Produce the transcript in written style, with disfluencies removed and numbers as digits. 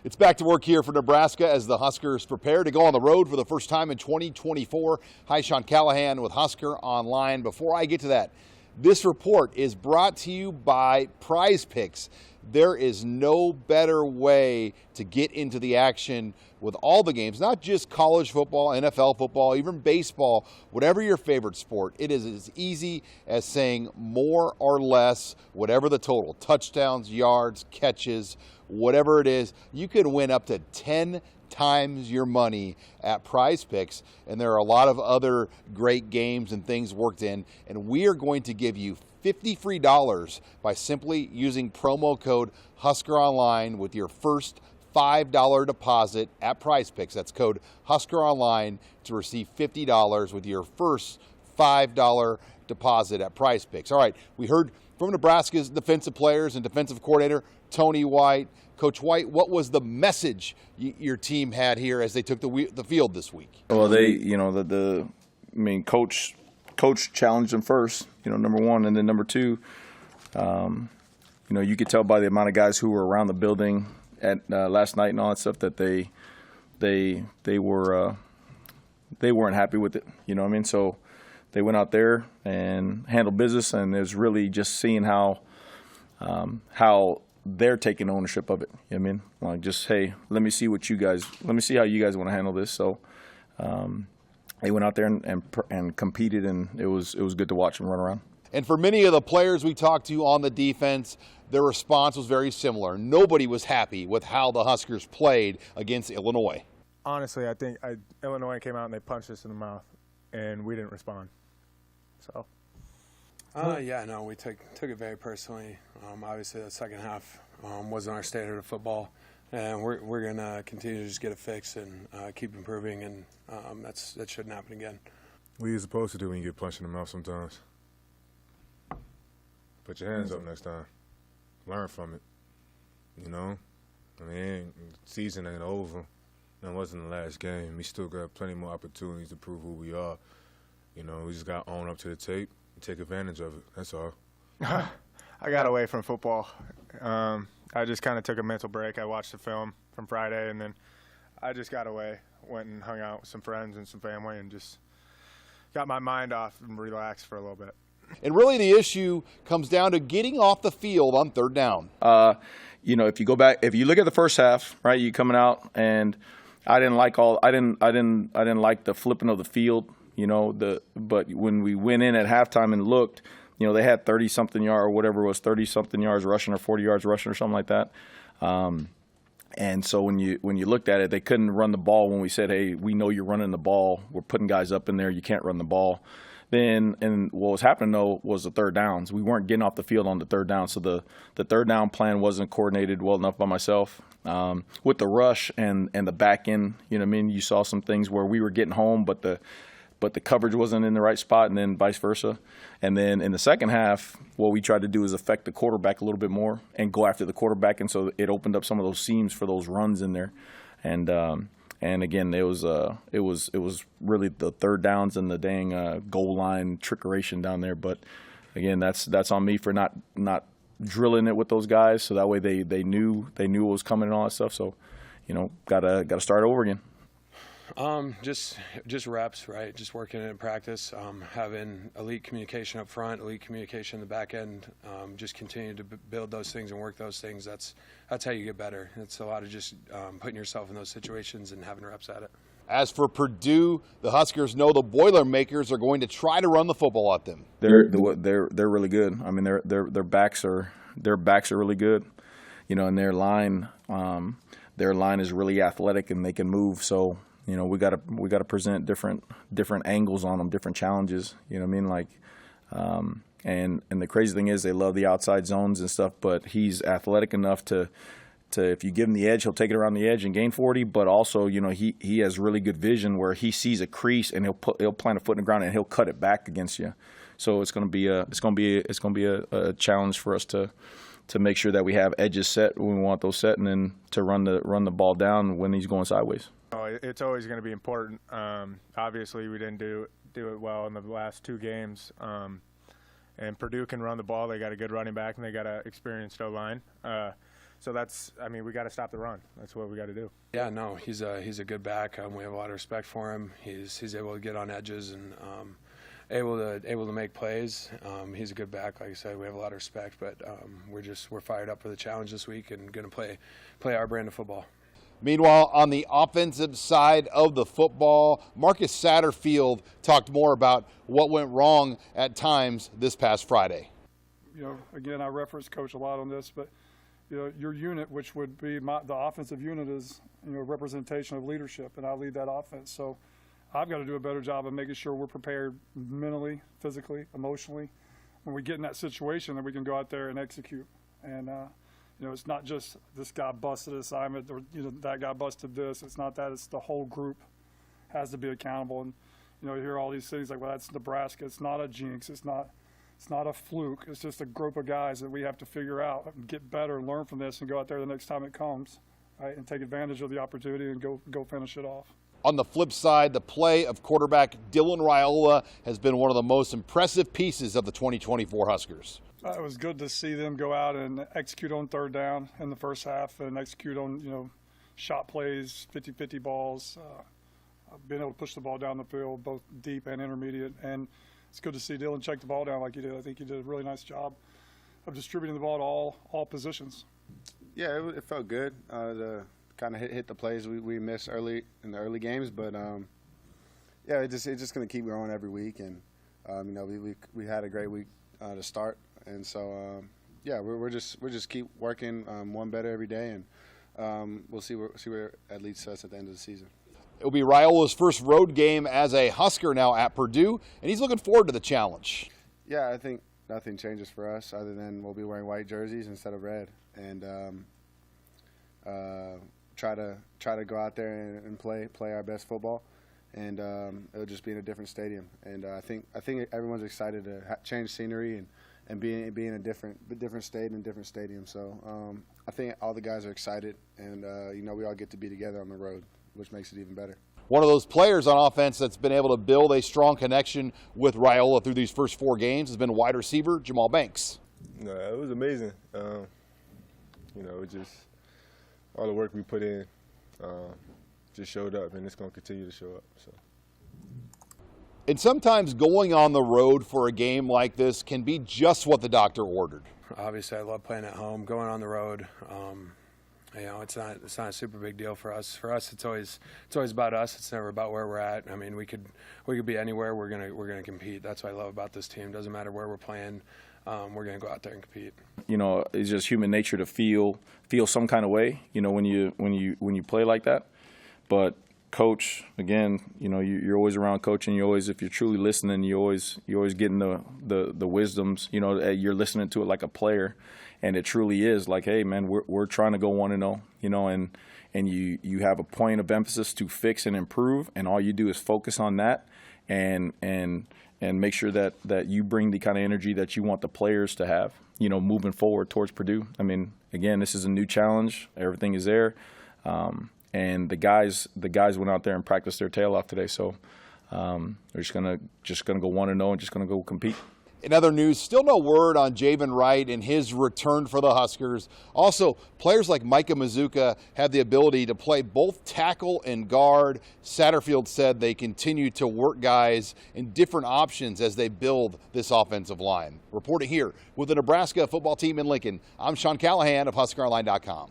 It's back to work here for Nebraska as the Huskers prepare to go on the road for the first time in 2024. Hi, Sean Callahan with Husker Online. Before I get to that, this report is brought to you by Prize Picks. There is no better way to get into the action with all the games, not just college football, NFL football, even baseball, whatever your favorite sport. It is as easy as saying more or less, whatever the total, touchdowns, yards, catches, whatever it is. You can win up to 10 times your money at Prize Picks, and there are a lot of other great games and things worked in, and we are going to give you $50 free by simply using promo code HuskerOnline with your first $5 deposit at Prize Picks. That's code HuskerOnline to receive $50 with your first $5 deposit at Prize Picks. All right, we heard from Nebraska's defensive players and defensive coordinator Tony White. Coach White, what was the message your team had here as they took the field this week? Well, Coach challenged them first, number one, and then number two, you could tell by the amount of guys who were around the building at last night and all that stuff that they weren't happy with it. You know what I mean? So they went out there and handled business, and it was really just seeing how they're taking ownership of it. You know what I mean? Like, just, hey, let me see how you guys want to handle this. So they went out there and competed, and it was good to watch them run around. And for many of the players we talked to on the defense, their response was very similar. Nobody was happy with how the Huskers played against Illinois. Honestly, I think Illinois came out and they punched us in the mouth, and we didn't respond. So. We took it very personally. Obviously, the second half wasn't our standard of football, and we're going to continue to just get it fixed and keep improving, and that shouldn't happen again. What are you supposed to do when you get punched in the mouth sometimes? Put your hands up next time. Learn from it. Season ain't over. That wasn't the last game. We still got plenty more opportunities to prove who we are. We just got to own up to the tape and take advantage of it. That's all. I got away from football. I just kind of took a mental break. I watched the film from Friday, and then I just got away, went and hung out with some friends and some family, and just got my mind off and relaxed for a little bit. And really the issue comes down to getting off the field on third down. If you look at the first half, right, you coming out, and I didn't like the flipping of the field, but when we went in at halftime and looked, they had 30-something yards or whatever it was, 30-something yards rushing or 40 yards rushing or something like that. And so when you looked at it, they couldn't run the ball when we said, hey, we know you're running the ball. We're putting guys up in there. You can't run the ball. And what was happening, though, was the third downs. We weren't getting off the field on the third down, so the third down plan wasn't coordinated well enough by myself. With the rush and the back end, you saw some things where we were getting home, but the coverage wasn't in the right spot, and then vice versa. And then in the second half, what we tried to do is affect the quarterback a little bit more and go after the quarterback, and so it opened up some of those seams for those runs in there. And again, it was really the third downs and the dang goal line trickeration down there. But again, that's on me for not drilling it with those guys, so that way they knew what was coming and all that stuff. So, gotta start over again. Just reps, right? Just working in practice, having elite communication up front, elite communication in the back end. Just continue to build those things and work those things. That's how you get better. It's a lot of just putting yourself in those situations and having reps at it. As for Purdue, the Huskers know the Boilermakers are going to try to run the football at them. They're really good. I mean, their backs are really good, and their line is really athletic and they can move. So. We got to present different angles on them, different challenges. You know what I mean? Like, and the crazy thing is they love the outside zones and stuff. But he's athletic enough to if you give him the edge, he'll take it around the edge and gain 40. But also, he has really good vision where he sees a crease and he'll plant a foot in the ground and he'll cut it back against you. So it's going to be a challenge for us to make sure that we have edges set when we want those set, and then to run the ball down when he's going sideways. It's always going to be important. Obviously, we didn't do it well in the last two games. And Purdue can run the ball. They got a good running back, and they got an experienced O-line. So that's, I mean, we got to stop the run. That's what we got to do. Yeah, no, he's a good back. We have a lot of respect for him. He's able to get on edges and able to make plays. He's a good back, like I said. We have a lot of respect, but we're fired up for the challenge this week and going to play our brand of football. Meanwhile, on the offensive side of the football, Marcus Satterfield talked more about what went wrong at times this past Friday. You know, again, I reference Coach a lot on this, but you know, your unit, which would be the offensive unit, is, you know, a representation of leadership, and I lead that offense. So I've got to do a better job of making sure we're prepared mentally, physically, emotionally, when we get in that situation, that we can go out there and execute. And you know, it's not just this guy busted an assignment, or, you know, that guy busted this. It's not that. It's the whole group has to be accountable. And you know, you hear all these things like, well, that's Nebraska. It's not a jinx. It's not a fluke. It's just a group of guys that we have to figure out and get better and learn from this and go out there the next time it comes, right, and take advantage of the opportunity and go finish it off. On the flip side, the play of quarterback Dylan Raiola has been one of the most impressive pieces of the 2024 Huskers. It was good to see them go out and execute on third down in the first half and execute on, you know, shot plays, 50-50 balls, being able to push the ball down the field, both deep and intermediate. And it's good to see Dylan check the ball down like he did. I think he did a really nice job of distributing the ball to all positions. Yeah, it felt good to kind of hit the plays we missed early in the early games, but yeah, it's just going to keep growing every week. And you know, we had a great week to start, and so yeah, we're just keep working one better every day, and we'll see where it leads us at the end of the season. It will be Raiola's first road game as a Husker now at Purdue, and he's looking forward to the challenge. Yeah, I think nothing changes for us other than we'll be wearing white jerseys instead of red, and try to go out there and play our best football, and it'll just be in a different stadium. And I think everyone's excited to change scenery and be in a different state and a different stadium. So I think all the guys are excited, and you know, we all get to be together on the road, which makes it even better. One of those players on offense that's been able to build a strong connection with Raiola through these first 4 games has been wide receiver Jamal Banks. No, it was amazing. You know, it just all the work we put in just showed up, and it's going to continue to show up. So. And sometimes going on the road for a game like this can be just what the doctor ordered. Obviously, I love playing at home. Going on the road, you know, it's not a super big deal for us. For us, it's always about us. It's never about where we're at. I mean, we could be anywhere. We're gonna compete. That's what I love about this team. Doesn't matter where we're playing. We're gonna go out there and compete. You know, it's just human nature to feel some kind of way, you know, when you play like that. But coach, again, you know, you're always around coaching. You always, if you're truly listening, you're always getting the wisdoms. You know, you're listening to it like a player, and it truly is like, hey man, we're trying to go 1-0, you know, and you have a point of emphasis to fix and improve, and all you do is focus on that and make sure that you bring the kind of energy that you want the players to have, you know, moving forward towards Purdue. I mean, again, this is a new challenge. Everything is there. And the guys went out there and practiced their tail off today. So they're just gonna go 1-0 and just gonna go compete. In other news, still no word on Javen Wright and his return for the Huskers. Also, players like Micah Mazuka have the ability to play both tackle and guard. Satterfield said they continue to work guys in different options as they build this offensive line. Reporting here with the Nebraska football team in Lincoln, I'm Sean Callahan of HuskerOnline.com.